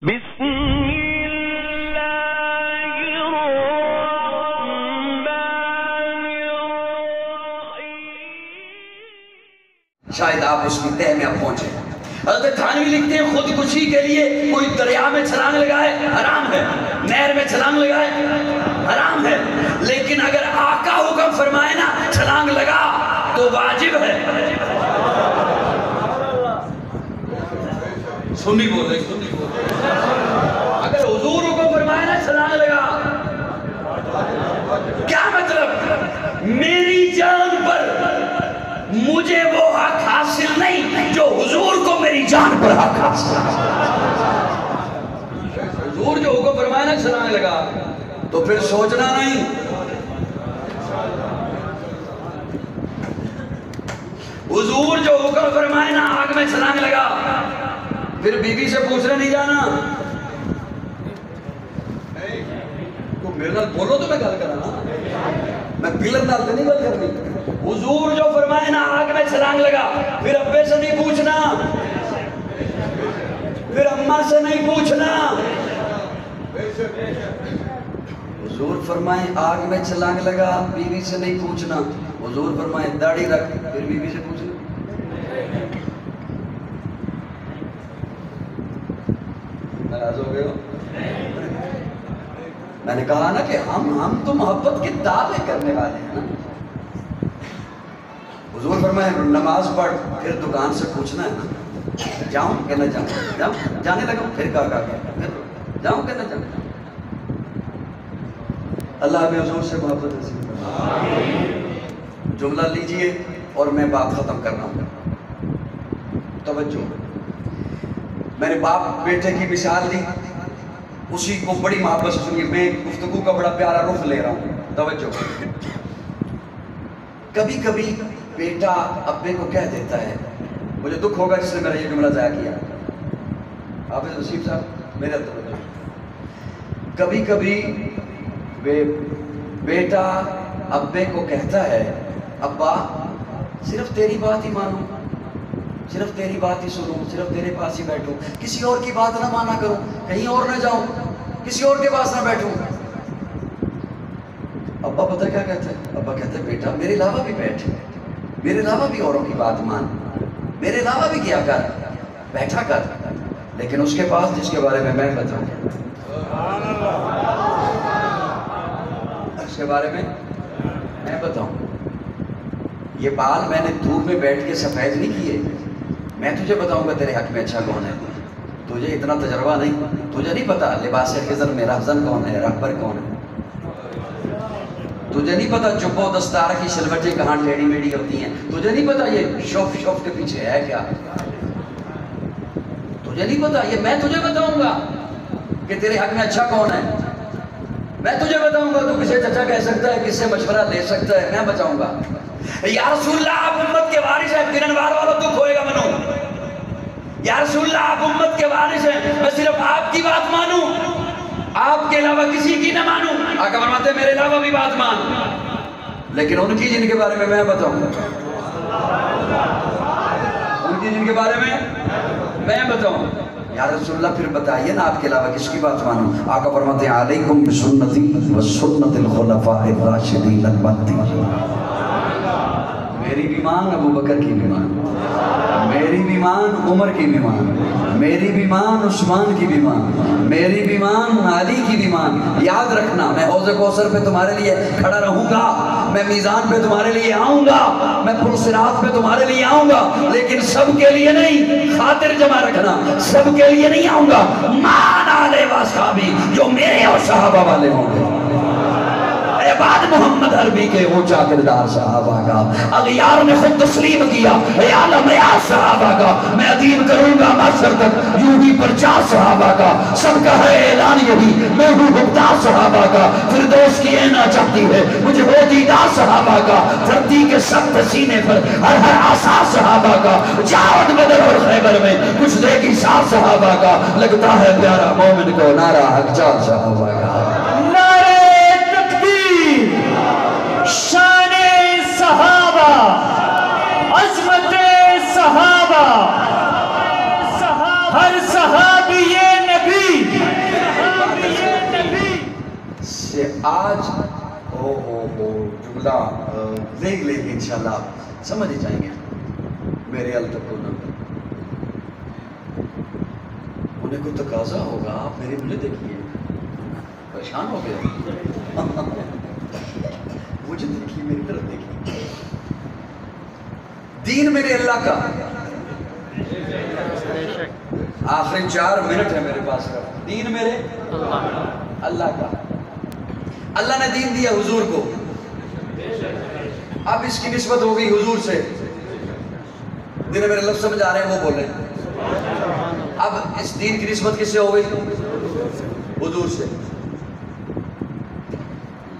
بسم اللہ الرحمن الرحیم۔ شاید آپ اس کی تہ میں اب پہنچے۔ حضرت تھانوی لکھتے ہیں خودکشی کے لیے کوئی دریا میں چھلانگ لگائے حرام ہے، نہر میں چھلانگ لگائے حرام ہے، لیکن اگر آقا حکم فرمائے نا چھلانگ لگا تو واجب ہے۔ سنی بول رہے اگر حضور حکم فرمائے نا چھلانگ لگا، کیا مطلب؟ میری جان پر مجھے وہ حق حاصل نہیں جو حضور کو میری جان پر حق حاصل ہے۔ حضور جو حکم فرمائے نا چھلانگ لگا تو پھر سوچنا نہیں۔ حضور جو حکم فرمائے نا آگ میں چھلانگ لگا، پھر بیوی سے پوچھنے نہیں جانا تو میرے نال بولو تو میں گل کرا نا، میں پلر نال تو نہیں گل کرنی۔ حضور جو فرمائے نا آگ میں چھلانگ لگا، پھر ابے سے نہیں پوچھنا، پھر اماں سے نہیں پوچھنا۔ حضور فرمائے آگ میں چھلانگ لگا، بیوی سے نہیں پوچھنا۔ حضور فرمائے داڑھی رکھ، پھر بیوی سے پوچھنا۔ ناراض ہو گئے ہو؟ میں نے کہا نا کہ ہم تو محبت کے دعوے کرنے والے ہیں نا۔ حضور فرمائے نماز پڑھ، پھر دکان سے پوچھنا ہے نا جاؤں کہ نہ جاؤں، جاؤں جانے لگا، پھر کہا پھر جاؤں کہ نہ جاؤں۔ اللہ ہمیں حضور سے محبت نصیب فرمائے۔ جملہ لیجئے اور میں بات ختم کر رہا ہوں، توجہ۔ میں نے باپ بیٹے کی مثال دی، اسی کو بڑی محبت سے سنیے، میں گفتگو کا بڑا پیارا رخ لے رہا ہوں، توجہ۔ کبھی کبھی بیٹا ابے کو کہہ دیتا ہے، مجھے دکھ ہوگا اس نے میرا یہ جملہ ضائع کیا، حافظ نصیب صاحب میرے توجہ۔ کبھی کبھی بیٹا ابے کو کہتا ہے، ابا صرف تیری بات ہی مانوں، صرف تیری بات ہی سنوں، صرف تیرے پاس ہی بیٹھوں، کسی اور کی بات نہ مانا کروں، کہیں اور نہ جاؤں، کسی اور کے پاس نہ بیٹھوں۔ ابا پتہ کیا کہتا ہے؟ ابا کہتا ہے بیٹا میرے علاوہ بھی بیٹھ، میرے علاوہ بھی اوروں کی بات مان، میرے علاوہ بھی کیا کر، بیٹھا کر، لیکن اس کے پاس جس کے بارے میں بتاؤں، اس کے بارے میں بتاؤں۔ یہ بال میں نے دھوپ میں بیٹھ کے سفید نہیں کیے، میں تجھے بتاؤں گا تیرے حق میں اچھا کون ہے۔ تجھے اتنا تجربہ نہیں، تجھے نہیں پتا لباس خضر میں رہزن کون ہے، رہبر کون ہے، تجھے نہیں پتا جب و دستار کی شلوٹیں کہاں ٹیڑھی میڑھی ہوتی ہیں، تجھے نہیں پتا یہ شوف کے پیچھے ہے کیا، تجھے نہیں پتا۔ یہ میں تجھے بتاؤں گا کہ تیرے حق میں اچھا کون ہے، میں تجھے بتاؤں گا تو کسے چچا کہہ سکتا ہے، کس سے مشورہ لے سکتا ہے، میں بچاؤں گا۔ یا رسول اللہ آپ امت کے وارث ہیں، کرنوار والا دکھ ہوئے گا منو۔ یا رسول اللہ آپ امت کے وارث ہیں، میں صرف آپ کی بات مانوں، آپ کے علاوہ کسی کی نہ مانوں۔ آقا فرماتے ہیں میرے علاوہ بھی بات مان، لیکن ان کی جن کے بارے میں بتاؤں گا، ان کی جن کے بارے میں بتاؤں۔ یا رسول اللہ پھر بتائیے نا آپ کے علاوہ کس کی بات مانوں۔ آقا فرماتے ہیں علیکم بسنتی وسنت الخلفاء الراشدین المہدیین۔ میری بھی مان ابو بکر کی بھی مان، میری بھی مان عمر کی بھی مان، میری بھی مان عثمان کی بھی مان، میری بھی مان علی کی بھی مان۔ یاد رکھنا میں حوض کوثر پہ تمہارے لیے کھڑا رہوں گا، میں میزان پہ تمہارے لیے آؤں گا، میں پل صراط پہ تمہارے لیے آؤں گا، لیکن سب کے لیے نہیں، خاطر جمع رکھنا، سب کے لیے نہیں آؤں گا۔ مان آلے و صحابی، جو میرے اور صحابہ والے ہوں گے، بعد محمد عربی کے اونچا کردار صحابہ کا، اغیار نے خود تسلیم کیا، اے عالم اے صحابہ کا، میں عظیم کروں گا معاشر تک یوں ہی پرچار صحابہ کا، سب کا ہے اعلان یہی میں ہوں بھگتار صحابہ کا، فردوس کی اینا چاہتی ہے مجھے وہ دیدار صحابہ کا، دھرتی کے سخت سینے پر ہر آثار صحابہ کا، جاوت بدر اور خیبر میں کچھ دے گی سار صحابہ کا، لگتا ہے پیارا مومن کو نعرہ حق چار صحابہ کا۔ شان صحابہ، عظمت صحابہ، ہر صحابی نبی سے آج جملہ دیکھ لیں گے انشاءاللہ سمجھ ہی جائیں گے میرے التقو نہ انہیں کوئی تقاضا ہوگا آپ میرے مجھے دیکھیے پریشان ہو گیا مجھے دیکھیے میری طرف دیکھیے دین میرے اللہ کا آخری 4 منٹ ہے میرے پاس دین میرے اللہ کا اللہ نے دین دیا حضور کو اب اس کی نسبت ہو گئی حضور سے جنہیں میرے لفظ سمجھ آ رہے ہیں وہ بول رہے ہیں اب اس دین کی نسبت کس سے ہو گئی حضور سے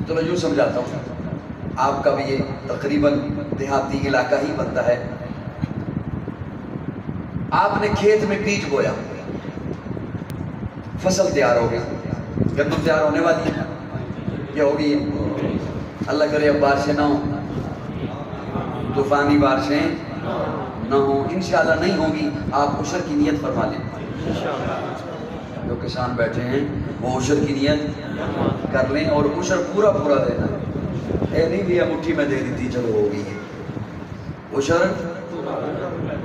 چلو یوں سمجھاتا ہوں آپ کا بھی یہ تقریباً دیہاتی علاقہ ہی بنتا ہے آپ نے کھیت میں بیج بویا فصل تیار ہو گئی گندم تیار ہونے والی ہے یہ ہوگی اللہ کرے اب بارشیں نہ ہوں طوفانی بارشیں نہ ہوں انشاءاللہ نہیں ہوگی آپ عشر کی نیت فرما لیں جو کسان بیٹھے ہیں وہ عشر کی نیت کر لیں اور عشر پورا دینا اے نہیں بھی مٹھی میں دے دیتی چلو ہوگی عشر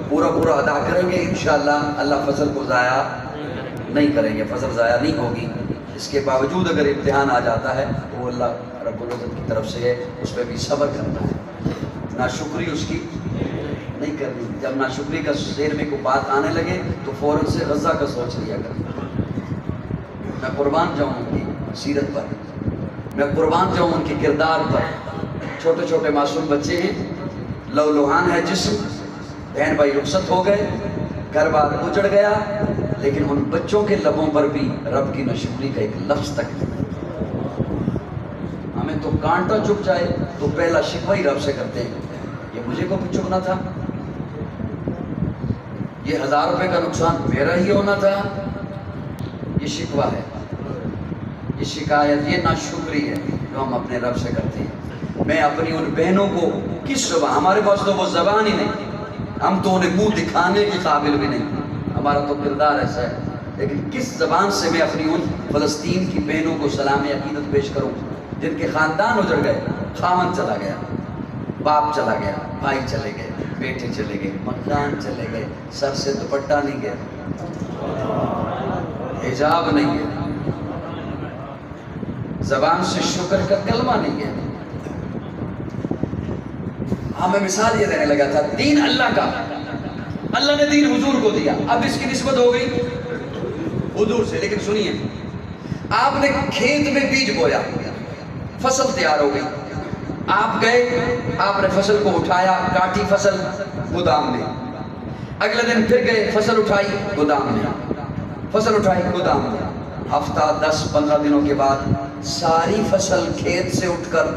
پورا ادا کریں گے انشاءاللہ اللہ فصل کو ضائع نہیں کریں گے فصل ضائع نہیں ہوگی اس کے باوجود اگر امتحان آ جاتا ہے تو وہ اللہ رب العزت کی طرف سے ہے اس پہ بھی صبر کرنا ہے ناشکری اس کی نہیں کرنی جب ناشکری کا ذہن میں کوئی بات آنے لگے تو فوراً سے غزہ کا سوچ لیا کر میں قربان جاؤں ان کی سیرت پر میں قربان جاؤں ان کے کردار پر چھوٹے چھوٹے معصوم بچے ہیں لو لوہان ہے جسم بہن بھائی رخصت ہو گئے گھر بار اجڑ گیا لیکن ان بچوں کے لبوں پر بھی رب کی ناشکری کا ایک لفظ تک ہمیں تو کانٹا چپ جائے تو پہلا شکوہ ہی رب سے کرتے ہیں یہ مجھے کو بھی چپنا تھا یہ 1000 روپے کا نقصان میرا ہی ہونا تھا یہ شکوہ ہے یہ شکایت یہ ناشکری ہے جو ہم اپنے رب سے کرتے ہیں میں اپنی ان بہنوں کو کس زبان ہمارے پاس تو وہ زبان ہی نہیں ہم تو انہیں منہ دکھانے کے قابل بھی نہیں ہمارا تو کردار ایسا ہے لیکن کس زبان سے میں اپنی ان فلسطین کی بہنوں کو سلام عقیدت پیش کروں جن کے خاندان اجڑ گئے خامن چلا گیا باپ چلا گیا بھائی چلے گئے بیٹے چلے گئے مکان چلے گئے سر سے دوپٹہ نہیں گیا حجاب نہیں گیا زبان سے شکر کا کلمہ نہیں گیا ہمیں مثال یہ دینے لگا تھا دین اللہ کا اللہ نے دین حضور کو دیا اب اس کی نسبت ہو گئی حضور سے لیکن سنیے آپ نے کھیت میں بیج بویا فصل تیار ہو گئی آپ گئے آپ نے فصل کو اٹھایا کاٹی فصل گودام میں اگلے دن پھر گئے فصل اٹھائی گودام میں فصل اٹھائی گودام میں ہفتہ 10-15 دنوں کے بعد ساری فصل کھیت سے اٹھ کر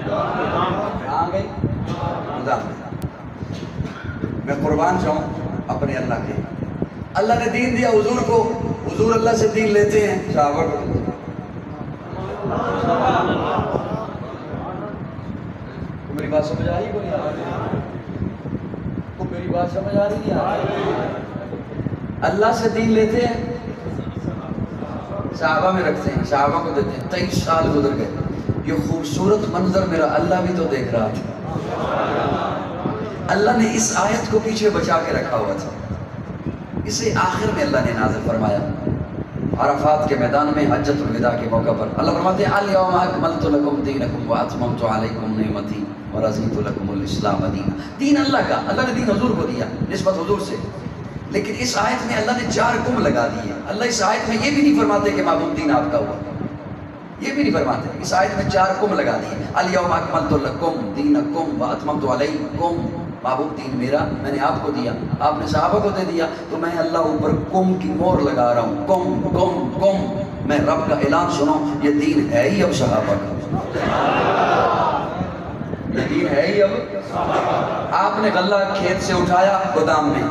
کہاں گئی گودام میں میں قربان جاؤں اپنے اللہ کے اللہ نے دین دیا حضور کو حضور اللہ سے دین لیتے ہیں صحابہ کو میری بات سمجھ آ رہی کو میری بات سمجھ آ رہی ہے اللہ سے دین لیتے ہیں صحابہ میں رکھتے ہیں صحابہ کو دیتے ہیں 23 سال گزر گئے یہ خوبصورت منظر میرا اللہ بھی تو دیکھ رہا تھا اللہ نے اس آیت کو پیچھے بچا کے رکھا ہوا تھا اسے آخر میں اللہ نے نازل فرمایا عرفات کے میدان میں حجۃ الوداع کے موقع پر اللہ فرماتے ہیں الیوم اکملت لکم دینکم واتممت علیکم نعمتی ورضیت لکم الاسلام دینا دین اللہ کا اللہ نے دین حضور کو دیا نسبت حضور سے لیکن اس آیت میں اللہ نے 4 کم لگا دیے اللہ اس آیت میں یہ بھی نہیں فرماتے کہ معبود دین آپ کا ہوا یہ بھی نہیں فرماتے اس آیت میں 4 کم لگا دیے الیوم اکملت لکم دینکم واتممت علیکم معبود دین میرا میں نے آپ کو دیا آپ نے صحابہ کو دے دیا تو میں اللہ اوپر کم کی مور لگا رہا ہوں کم کم کم میں رب کا اعلان سناؤں یہ دین ہے ہی اب صحابہ کا یہ دین ہے ہی اب آپ نے غلہ کھیت سے اٹھایا گودام میں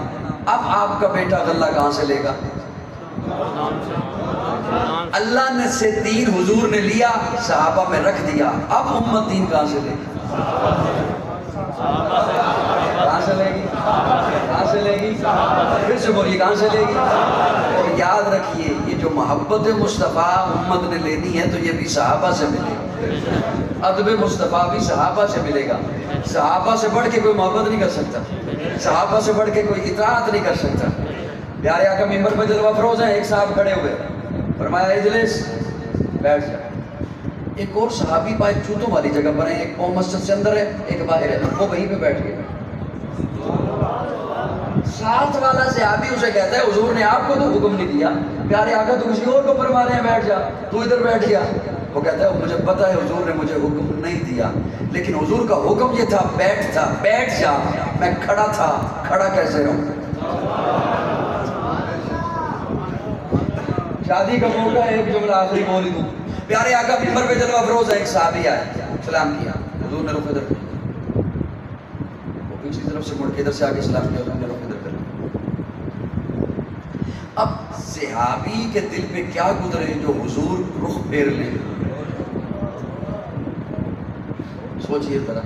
اب آپ کا بیٹا غلہ کہاں سے لے گا اللہ نے سے دین حضور نے لیا صحابہ میں رکھ دیا اب امت دین کہاں سے لے گی کہاں سے لے گی کہاں سے لے گی پھر سے بولیے کہاں سے لے گی یاد رکھیے یہ جو محبت مصطفیٰ امت نے لینی ہے تو یہ بھی صحابہ سے ملے گا. ادب مصطفیٰ بھی صحابہ سے ملے گا. صحابہ سے بڑھ کے کوئی محبت نہیں کر سکتا, صحابہ سے بڑھ کے کوئی اطاعت نہیں کر سکتا. پیارے آقا ممبر پہ جلوہ افروز ہیں, ایک صاحب کھڑے ہوئے, فرمایا اجلس, بیٹھ جا. ایک اور صحابی پائے چوتوں والی جگہ پر ہیں, ایک قوم مسجد سے اندر ہے ایک باہر ہے, وہ وہیں پہ بیٹھ گئے. ساتھ والا صحابی اسے کہتا ہے حضور نے آپ کو تو حکم نہیں دیا, پیارے آقا تو کسی اور کو فرما رہے ہیں بیٹھ جا, تو ادھر بیٹھ گیا. وہ کہتا ہے مجھے پتا ہے حضور نے مجھے حکم نہیں دیا, لیکن حضور کا حکم یہ تھا بیٹھ جا, میں کھڑا تھا, کھڑا کیسے رہوں. شادی کا موقع ہے, ایک جملہ آخری بول دوں. پیارے آقا ممبر پہ جلوہ افروز ہے, ایک صحابی آئے, سلام کیا, حضور نے رخ ادھر کیا, وہ پیچھے طرف سے مڑ کے ادھر سے آگے سلام کیا, حضور نے رخ ادھر کر. اب صحابی کے دل پہ کیا گزرے جو حضور رخ پھیر لیں. سوچئے ذرا,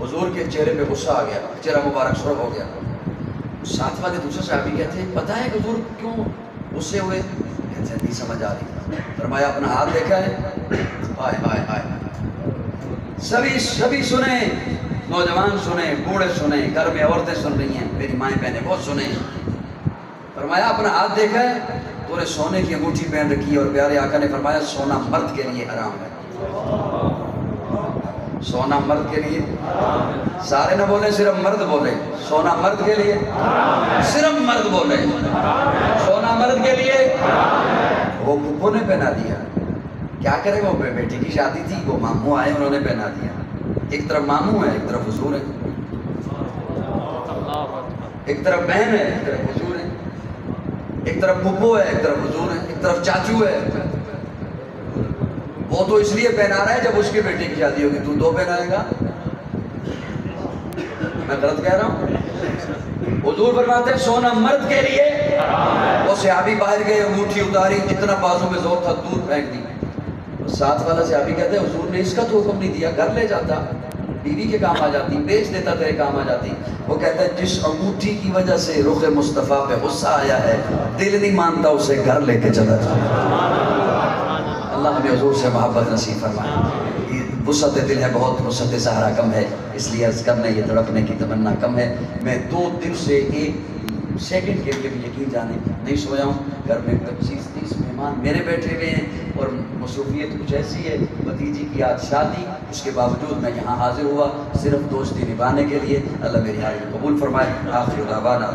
حضور کے چہرے پہ غصہ آ گیا, چہرہ مبارک سرخ ہو گیا. ساتھ والے دوسرے صحابی کہتے ہیں پتہ ہے حضور کیوں غصے ہوئے؟ کہتے ہیں نہیں سمجھ آ رہی. فرمایا اپنا ہاتھ دیکھا ہے؟ ہائے ہائے ہائے. سبھی سنیں, نوجوان سنیں, بوڑھے سنیں, گھر میں عورتیں سن رہی ہیں, میری مائیں بہنیں بہت سنیں. فرمایا اپنا ہاتھ دیکھا ہے؟ تو نے سونے کی انگوٹھی پہن رکھی ہے, اور پیارے آقا نے فرمایا سونا مرد کے لیے حرام ہے. سونا مرد کے لیے, سارے نہ بولے, صرف مرد بولے. سونا مرد کے لیے, صرف مرد بولے. سونا مرد کے لیے. وہ پھپھو نے پہنا دیا, کیا کرے وہ, بیٹی کی شادی تھی, وہ ماموں آئے انہوں نے پہنا دیا. ایک طرف ماموں ہے, ایک طرف حضور ہے, ایک طرف بہن ہے, ایک طرف حضور ہے, ایک طرف پھپھو ہے, ایک طرف حضور ہے, ایک طرف چاچو ہے. وہ تو اس لیے پہنا رہا ہے جب اس کے بیٹے کی شادی ہوگی, تو دو پہنائے گا. میں غلط کہہ رہا ہوں؟ حضور فرماتے ہیں سونا مرد کے لیے. وہ صحابی باہر گئے, انگوٹھی اتاری, جتنا بازو میں زور تھا دور پھینک دی. ساتھ والا صحابی کہتے ہیں حضور نے اس کا تو حکم نہیں دیا, گھر لے جاتا, بیوی کے کام آ جاتی, بیچ دیتا, تیرے کام آ جاتی. وہ کہتا ہے جس انگوٹھی کی وجہ سے رخ مصطفیٰ پہ غصہ آیا ہے, دل نہیں مانتا اسے گھر لے کے چلا جائے. اللہ ہمیں حضور سے محبت نصیب فرمائے. وسعت دل ہے بہت, وسعت سہارا کم ہے, اس لیے عرض کرنا یہ تڑپنے کی تمنا کم ہے. میں 2 دن سے 1 سیکنڈ کے لیے بھی یقین جانے نہیں سویا ہوں. گھر میں 25-30 مہمان میرے بیٹھے ہوئے ہیں, اور مصروفیت کچھ ایسی ہے, بھتیجی کی آج شادی, اس کے باوجود میں یہاں حاضر ہوا صرف دوستی نبھانے کے لیے. اللہ میری حاضری قبول فرمائے. آخر دعوانا